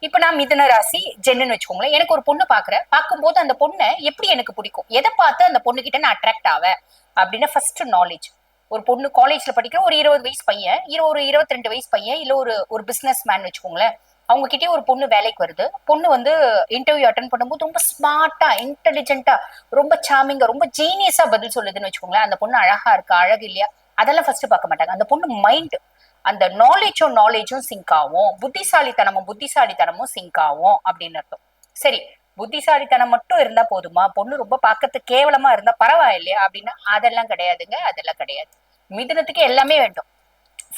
இப்ப நான் மிதுன ராசி ஜென்னுன்னு வச்சுக்கோங்களேன். எனக்கு ஒரு பொண்ணு பாக்குறேன். பார்க்கும்போது அந்த பொண்ணை எப்படி எனக்கு பிடிக்கும், எதை பார்த்து அந்த பொண்ணு கிட்ட நான் அட்ராக்ட் ஆவேன் அப்படின்னு ஃபர்ஸ்ட் நாலேஜ். ஒரு பொண்ணு காலேஜ்ல படிக்கிற ஒரு 20 வயசு பையன், ஒரு 22 வயசு பையன், இல்ல ஒரு பிசினஸ் மேன் வச்சுக்கோங்களேன். அவங்க கிட்டே ஒரு பொண்ணு வேலைக்கு வருது. பொண்ணு வந்து இன்டர்வியூ அட்டன் பண்ணும்போது ரொம்ப ஸ்மார்ட்டா, இன்டெலிஜென்ட்டா, ரொம்ப சாமிங்கா, ரொம்ப ஜீனியஸா பதில் சொல்லுதுன்னு வச்சுக்கோங்களேன். அந்த பொண்ணு அழகா இருக்கா, அழகு இல்லையா, அதெல்லாம் ஃபர்ஸ்ட் பார்க்க மாட்டாங்க. அந்த பொண்ணு மைண்ட், அந்த நாலேஜும் சிங்க் ஆகும், புத்திசாலித்தனமும் சிங்க் ஆகும் அப்படின்னு அர்த்தம். சரி, புத்திசாலித்தனம் மட்டும் இருந்தா போதுமா, பொண்ணு ரொம்ப பார்க்கறதுக்கு கேவலமா இருந்தா பரவாயில்லையா அப்படின்னா அதெல்லாம் கிடையாதுங்க, அதெல்லாம் கிடையாது. மிதுனத்துக்கு எல்லாமே வேண்டும்.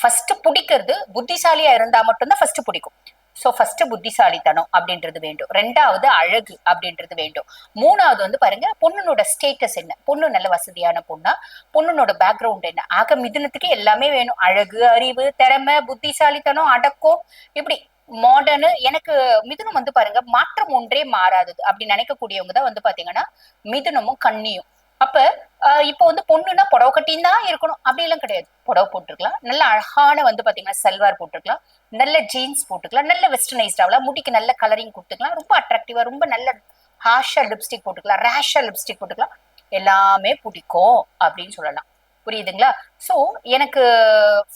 ஃபர்ஸ்ட் பிடிக்கிறது புத்திசாலியா இருந்தா மட்டும்தான் ஃபர்ஸ்ட் பிடிக்கும். சோ ஃபர்ஸ்ட் புத்திசாலித்தனம் அப்படின்றது வேண்டும். ரெண்டாவது அழகு அப்படின்றது வேண்டும். மூணாவது வந்து பாருங்க, பொண்ணுனோட ஸ்டேட்டஸ் என்ன, பொண்ணு நல்ல வசதியான பொண்ணா, பொண்ணுனோட பேக்ரவுண்ட் என்ன. ஆக மிதுனத்துக்கு எல்லாமே வேணும். அழகு, அறிவு, திறமை, புத்திசாலித்தனம், அடக்கம், இப்படி மாடர்னு. எனக்கு மிதுனம் வந்து பாருங்க, மாற்றம் ஒன்றே மாறாதது அப்படி நினைக்கக்கூடியவங்க தான் வந்து பாத்தீங்கன்னா மிதுனமும் கன்னியும். அப்ப இப்ப வந்து பொண்ணுன்னா புடவை கட்டின்னு தான் இருக்கணும் அப்படி எல்லாம் கிடையாது. புடவை போட்டுருக்கலாம், நல்ல அழகான வந்து பாத்தீங்கன்னா சல்வார் போட்டுருக்கலாம், நல்ல ஜீன்ஸ் போட்டுக்கலாம், நல்ல வெஸ்டர்னைஸ்ட் ஆகலாம், முடிக்கு நல்ல கலரிங் கொடுத்துக்கலாம், ரொம்ப அட்ராக்டிவா, ரொம்ப நல்ல ஹார்ஷா லிப்ஸ்டிக் போட்டுக்கலாம், ரேஷா லிப்ஸ்டிக் போட்டுக்கலாம், எல்லாமே பிடிக்கும் அப்படின்னு சொல்லலாம். புரியுதுங்களா? சோ எனக்கு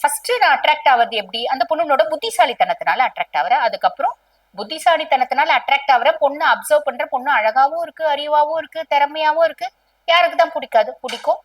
ஃபர்ஸ்ட் நான் அட்ராக்ட் ஆவது எப்படி, அந்த பொண்ணோட புத்திசாலித்தனத்தினால அட்ராக்ட் ஆகுறேன். அதுக்கப்புறம் புத்திசாலித்தனத்தினால அட்ராக்ட் ஆகுறேன், பொண்ணு அப்சர்வ் பண்ற, பொண்ணு அழகாவும் இருக்கு, அறிவாவும் இருக்கு, திறமையாவும் இருக்கு. யாருக்கு தான் பிடிக்காது, பிடிக்கும்.